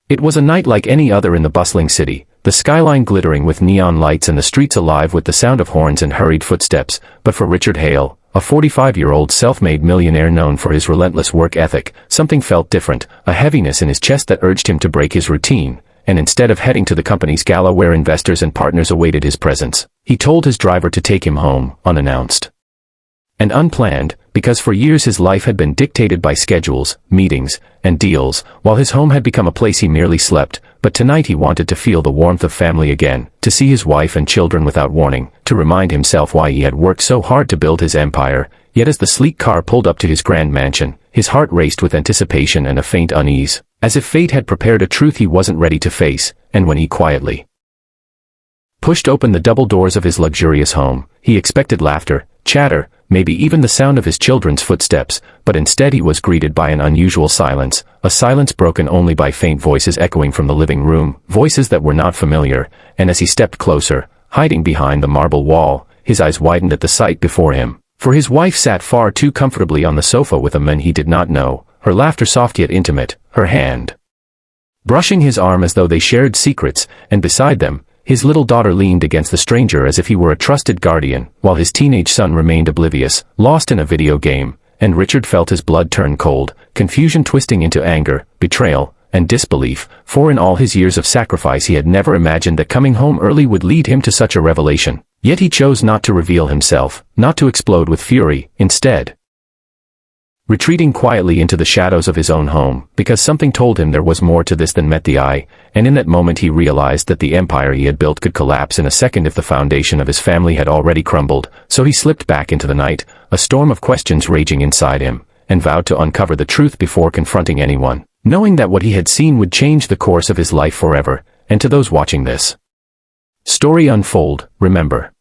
It was a night like any other in the bustling city, the skyline glittering with neon lights and the streets alive with the sound of horns and hurried footsteps. But for Richard Hale, a 45-year-old self-made millionaire known for his relentless work ethic, something felt different, a heaviness in his chest that urged him to break his routine. And instead of heading to the company's gala where investors and partners awaited his presence, he told his driver to take him home, unannounced and unplanned, because for years his life had been dictated by schedules, meetings, and deals, while his home had become a place he merely slept. But tonight he wanted to feel the warmth of family again, to see his wife and children without warning, to remind himself why he had worked so hard to build his empire. Yet as the sleek car pulled up to his grand mansion, his heart raced with anticipation and a faint unease, as if fate had prepared a truth he wasn't ready to face. And when he quietly pushed open the double doors of his luxurious home, he expected laughter, chatter, maybe even the sound of his children's footsteps, but instead he was greeted by an unusual silence, a silence broken only by faint voices echoing from the living room, voices that were not familiar. And as he stepped closer, hiding behind the marble wall, his eyes widened at the sight before him, for his wife sat far too comfortably on the sofa with a man he did not know, her laughter soft yet intimate, her hand brushing his arm as though they shared secrets, and beside them, his little daughter leaned against the stranger as if he were a trusted guardian, while his teenage son remained oblivious, lost in a video game. And Richard felt his blood turn cold, confusion twisting into anger, betrayal, and disbelief, for in all his years of sacrifice he had never imagined that coming home early would lead him to such a revelation. Yet he chose not to reveal himself, not to explode with fury, instead retreating quietly into the shadows of his own home, because something told him there was more to this than met the eye. And in that moment he realized that the empire he had built could collapse in a second if the foundation of his family had already crumbled. So he slipped back into the night, a storm of questions raging inside him, and vowed to uncover the truth before confronting anyone, knowing that what he had seen would change the course of his life forever. And to those watching this story unfold, remember,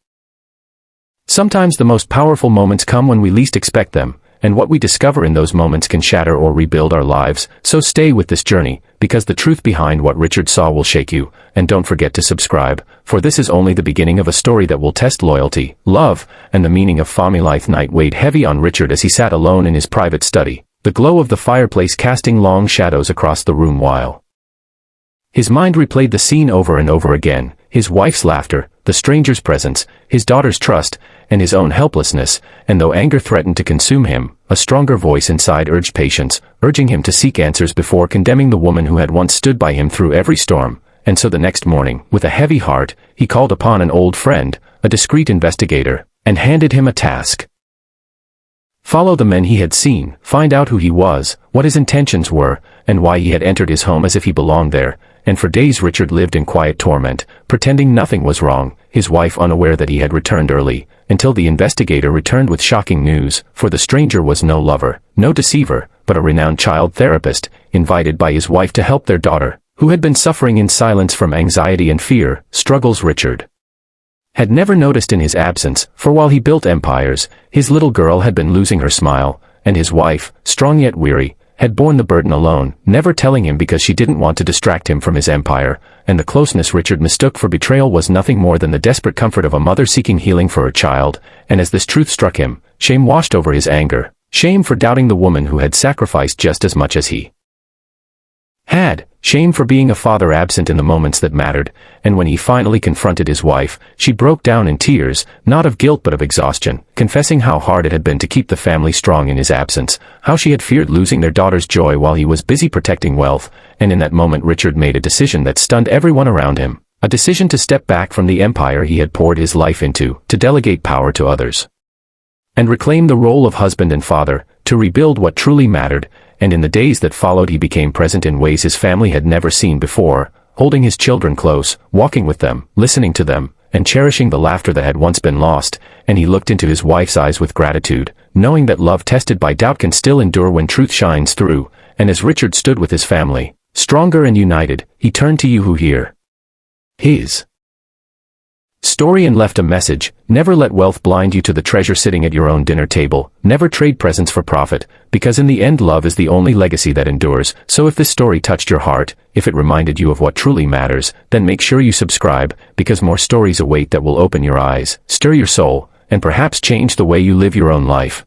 sometimes the most powerful moments come when we least expect them, and what we discover in those moments can shatter or rebuild our lives. So stay with this journey, because the truth behind what Richard saw will shake you. And don't forget to subscribe, for this is only the beginning of a story that will test loyalty, love, and the meaning of family life. Night weighed heavy on Richard as he sat alone in his private study, the glow of the fireplace casting long shadows across the room while his mind replayed the scene over and over again, his wife's laughter, the stranger's presence, his daughter's trust, and his own helplessness. And though anger threatened to consume him, a stronger voice inside urged patience, urging him to seek answers before condemning the woman who had once stood by him through every storm. And so the next morning, with a heavy heart, he called upon an old friend, a discreet investigator, and handed him a task. Follow the men he had seen, find out who he was, what his intentions were, and why he had entered his home as if he belonged there. And for days Richard lived in quiet torment, pretending nothing was wrong, his wife unaware that he had returned early, until the investigator returned with shocking news. For the stranger was no lover, no deceiver, but a renowned child therapist, invited by his wife to help their daughter, who had been suffering in silence from anxiety and fear, struggles Richard had never noticed in his absence. For while he built empires, his little girl had been losing her smile, and his wife, strong yet weary, had borne the burden alone, never telling him because she didn't want to distract him from his empire. And the closeness Richard mistook for betrayal was nothing more than the desperate comfort of a mother seeking healing for her child. And as this truth struck him, shame washed over his anger, shame for doubting the woman who had sacrificed just as much as he had, shame for being a father absent in the moments that mattered. And when he finally confronted his wife, she broke down in tears, not of guilt but of exhaustion, confessing how hard it had been to keep the family strong in his absence, how she had feared losing their daughter's joy while he was busy protecting wealth. And in that moment Richard made a decision that stunned everyone around him, a decision to step back from the empire he had poured his life into, to delegate power to others, and reclaim the role of husband and father, to rebuild what truly mattered. And in the days that followed he became present in ways his family had never seen before, holding his children close, walking with them, listening to them, and cherishing the laughter that had once been lost. And he looked into his wife's eyes with gratitude, knowing that love tested by doubt can still endure when truth shines through. And as Richard stood with his family, stronger and united, he turned to you who hear his story and left a message. Never let wealth blind you to the treasure sitting at your own dinner table. Never trade presents for profit, because in the end love is the only legacy that endures. So if this story touched your heart, if it reminded you of what truly matters, then make sure you subscribe, because more stories await that will open your eyes, stir your soul, and perhaps change the way you live your own life.